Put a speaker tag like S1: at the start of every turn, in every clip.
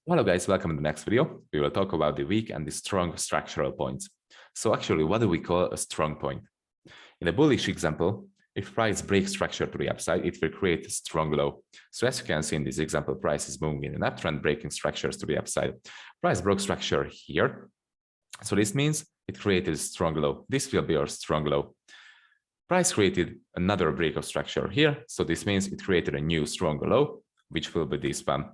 S1: Hello guys, welcome to the next video. We will talk about the weak and the strong structural points. So actually, what do we call a strong point? In a bullish example, if price breaks structure to the upside, it will create a strong low. So as you can see in this example, price is moving in an uptrend, breaking structures to the upside. Price broke structure here. So this means it created a strong low. This will be our strong low. Price created another break of structure here. So this means it created a new stronger low, which will be this one.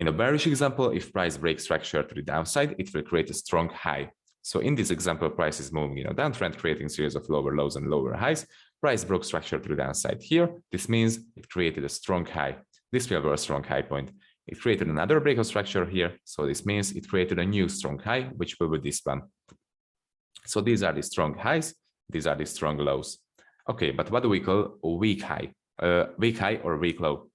S1: In a bearish example, if price breaks structure to the downside, it will create a strong high. So in this example, price is moving in a downtrend, creating a series of lower lows and lower highs. Price broke structure to the downside here. This means it created a strong high. This will be a strong high point. It created another break of structure here. So this means it created a new strong high, which will be this one. So these are the strong highs. These are the strong lows. Okay, but what do we call a weak high? Weak high or weak low?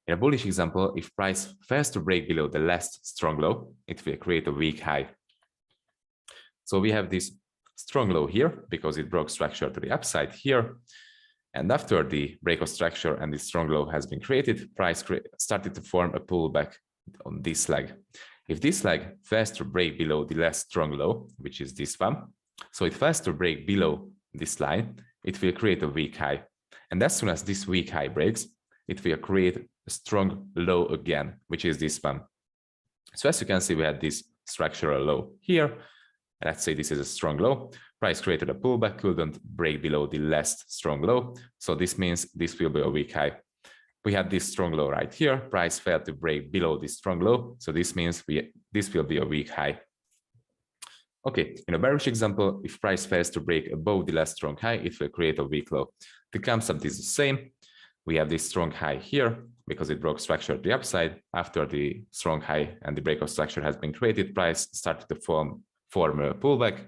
S1: In a bullish example, if price fails to break below the last strong low, it will create a weak high. So we have this strong low here because it broke structure to the upside here. And after the break of structure and the strong low has been created, price started to form a pullback on this leg. If this leg fails to break below the last strong low, which is this one, so it fails to break below this line, it will create a weak high. And as soon as this weak high breaks, it will create a strong low again, which is this one. So as you can see, we had this structural low here. Let's say this is a strong low. Price created a pullback, couldn't break below the last strong low. So this means this will be a weak high. We had this strong low right here. Price failed to break below this strong low. So this means this will be a weak high. Okay, in a bearish example, if price fails to break above the last strong high, it will create a weak low. The concept is the same. We have this strong high here because it broke structure to the upside. After the strong high and the break of structure has been created, price started to form a pullback.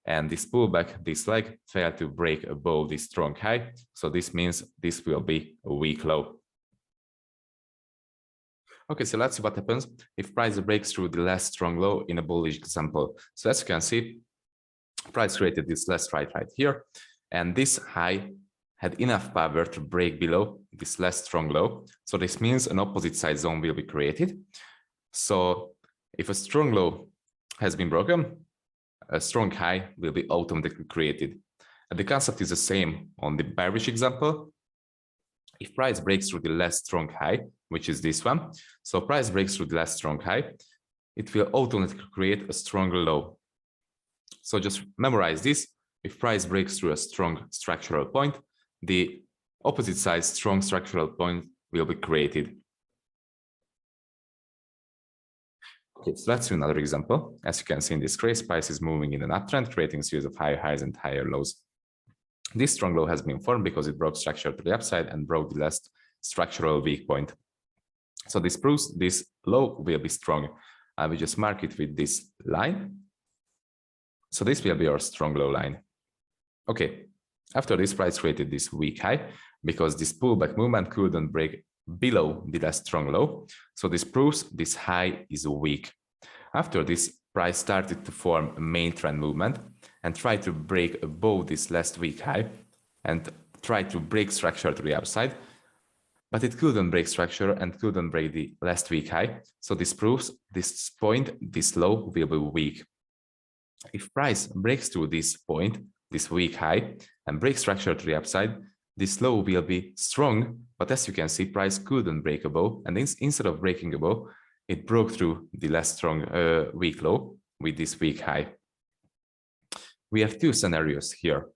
S1: And this pullback, this leg, failed to break above this strong high. So this means this will be a weak low. Okay, so let's see what happens if price breaks through the last strong low in a bullish example. So as you can see, price created this last right here. And this high had enough power to break below this last strong low. So this means an opposite side zone will be created. So if a strong low has been broken, a strong high will be automatically created. And the concept is the same on the bearish example. If price breaks through the last strong high, which is this one, so price breaks through the last strong high, it will automatically create a stronger low. So just memorize this. If price breaks through a strong structural point, the opposite side strong structural point will be created. Okay, so let's do another example. As you can see in this case, price is moving in an uptrend, creating a series of higher highs and higher lows. This strong low has been formed because it broke structure to the upside and broke the last structural weak point. So this proves this low will be strong. I will just mark it with this line. So this will be our strong low line. Okay. After this, price created this weak high because this pullback movement couldn't break below the last strong low. So this proves this high is weak. After this, price started to form a main trend movement and tried to break above this last weak high and tried to break structure to the upside. But it couldn't break structure and couldn't break the last weak high. So this proves this point, this low will be weak. If price breaks through this point, this weak high, and break structure to the upside, this low will be strong, but as you can see, price couldn't break above, and instead of breaking above, it broke through the less strong weak low with this weak high. We have two scenarios here.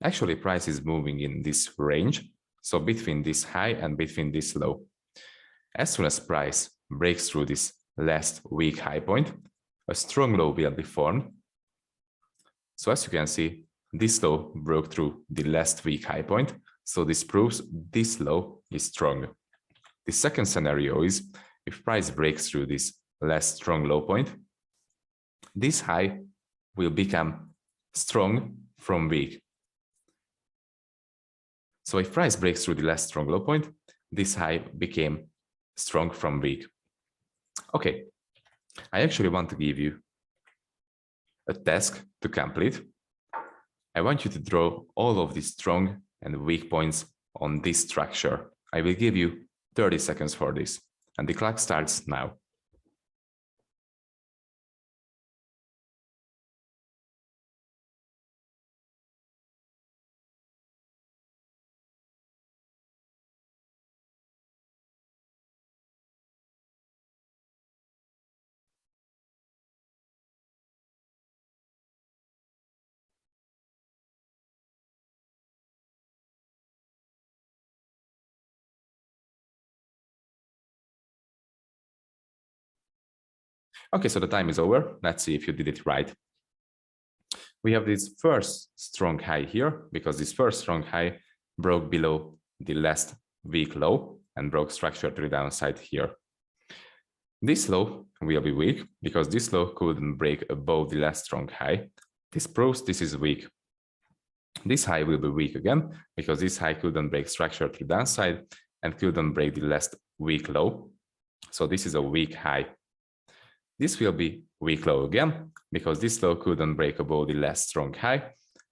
S1: Actually, price is moving in this range, so between this high and between this low. As soon as price breaks through this last weak high point, a strong low will be formed. So as you can see, this low broke through the last weak high point, so this proves this low is strong. The second scenario is if price breaks through this last strong low point, this high will become strong from weak. So if price breaks through the last strong low point, this high became strong from weak. Okay, I actually want to give you a task to complete. I want you to draw all of the strong and weak points on this structure. I will give you 30 seconds for this, and the clock starts now. Okay, so the time is over. Let's see if you did it right. We have this first strong high here because this first strong high broke below the last week low and broke structure to the downside here. This low will be weak because this low couldn't break above the last strong high. This proves this is weak. This high will be weak again because this high couldn't break structure to the downside and couldn't break the last weak low. So this is a weak high. This will be weak low again because this low couldn't break above the last strong high.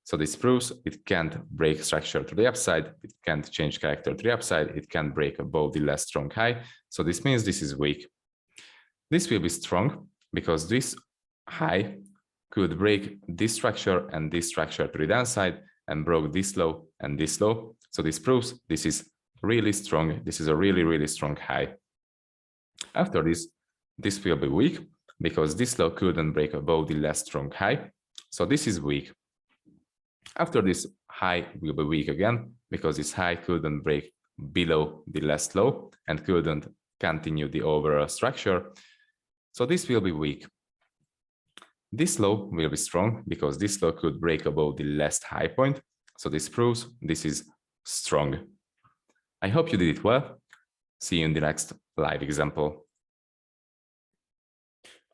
S1: So this proves it can't break structure to the upside. It can't change character to the upside. It can't break above the last strong high. So this means this is weak. This will be strong because this high could break this structure and this structure to the downside and broke this low and this low. So this proves this is really strong. This is a really, really strong high. After this will be weak because this low couldn't break above the last strong high. So this is weak. After this high will be weak again because this high couldn't break below the last low and couldn't continue the overall structure. So this will be weak. This low will be strong because this low could break above the last high point. So this proves this is strong. I hope you did it well. See you in the next live example.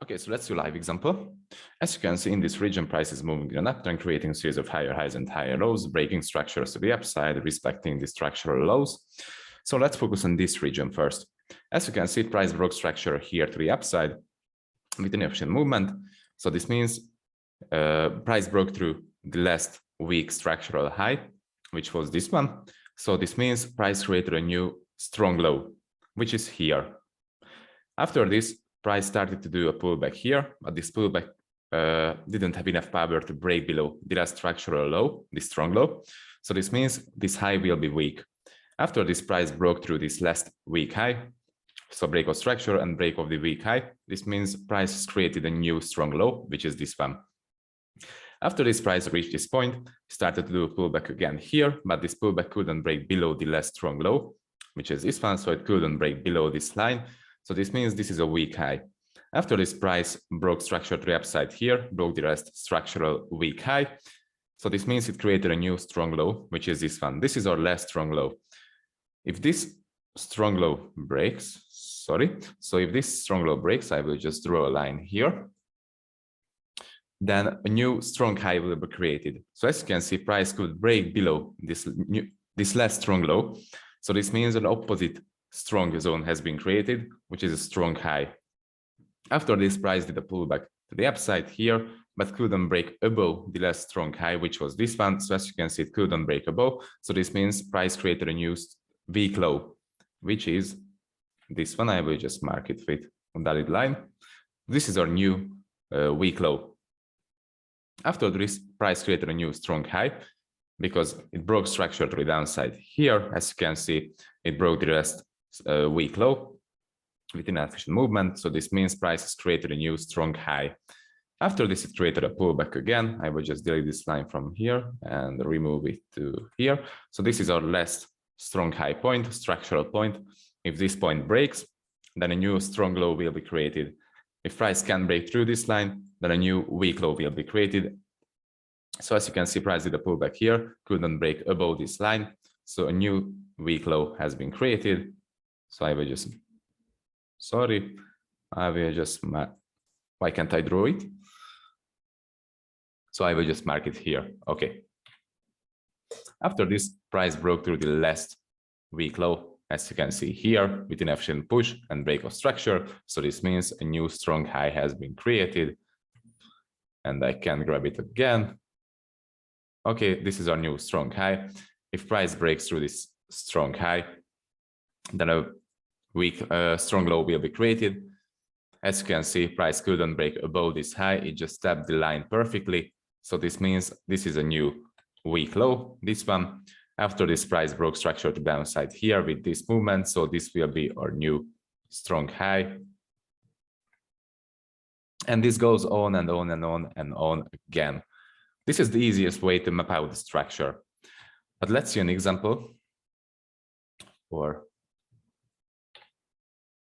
S1: Okay, so let's do live example. As you can see in this region, price is moving in an uptrend, creating a series of higher highs and higher lows, breaking structures to the upside, respecting the structural lows. So let's focus on this region first. As you can see, price broke structure here to the upside with an efficient movement. So this means price broke through the last week structural high, which was this one. So this means price created a new strong low, which is here. After this, price started to do a pullback here, but this pullback didn't have enough power to break below the last structural low, the strong low. So this means this high will be weak. After this, price broke through this last weak high, so break of structure and break of the weak high. This means price has created a new strong low, which is this one. After this, price reached this point, started to do a pullback again here, but this pullback couldn't break below the last strong low, which is this one, so it couldn't break below this line. So this means this is a weak high. After this, price broke structure to the upside here, broke the last structural weak high. So this means it created a new strong low, which is this one. This is our last strong low. If this strong low breaks, so if this strong low breaks, I will just draw a line here. Then a new strong high will be created. So as you can see, price could break below this last strong low. So this means an opposite strong zone has been created, which is a strong high. After this, price did a pullback to the upside here, but couldn't break above the last strong high, which was this one. So as you can see, it couldn't break above. So this means price created a new weak low, which is this one. I will just mark it with a dotted line. This is our new weak low. After this, price created a new strong high because it broke structure to the downside here. As you can see, it broke the last weak low with an efficient movement. So this means price has created a new strong high. After this, it created a pullback again. I will just delete this line from here and remove it to here. So this is our last strong high point, structural point. If this point breaks, then a new strong low will be created. If price can break through this line, then a new weak low will be created. So as you can see, price did a pullback here, couldn't break above this line. So a new weak low has been created. So I will just, why can't I draw it? So I will just mark it here. Okay. After this, price broke through the last weak low, as you can see here, with an efficient push and break of structure. So this means a new strong high has been created. And I can grab it again. Okay, this is our new strong high. If price breaks through this strong high, then a weak strong low will be created. As you can see, price couldn't break above this high. It just tapped the line perfectly. So this means this is a new weak low, this one. After this, price broke structure to downside here with this movement. So this will be our new strong high. And this goes on and on and on and on again. This is the easiest way to map out the structure. But let's see an example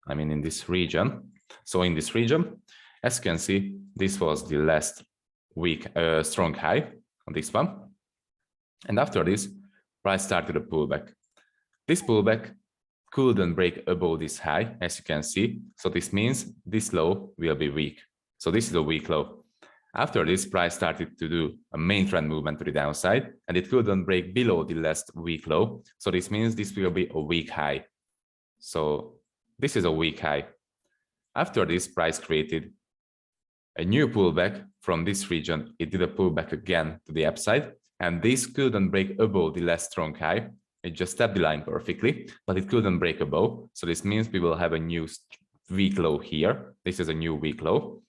S1: in this region. So in this region, As you can see, this was the last week strong high on this one. And after this, price started a pullback. This pullback couldn't break above this high, as you can see. So this means this low will be weak. So this is a weak low. After this, price started to do a main trend movement to the downside, and it couldn't break below the last weak low. So this means this will be a weak high. So this is a weak high. After this, price created a new pullback from this region. It did a pullback again to the upside, and this couldn't break above the last strong high. It just tapped the line perfectly, but it couldn't break above. So this means we will have a new weak low here. This is a new weak low.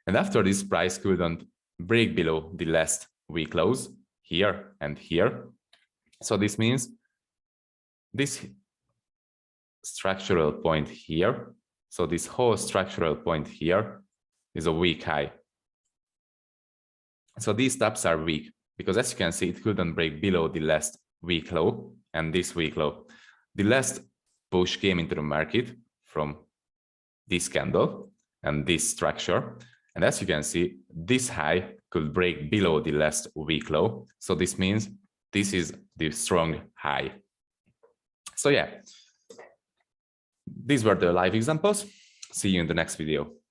S1: And after this, price couldn't break below the last weak lows here and here. So this means this structural point here, so this whole structural point here is a weak high. So these taps are weak because, as you can see, it couldn't break below the last weak low and this weak low. The last push came into the market from this candle and this structure. And as you can see, this high could break below the last weak low. So this means this is the strong high. So yeah, these were the live examples. See you in the next video.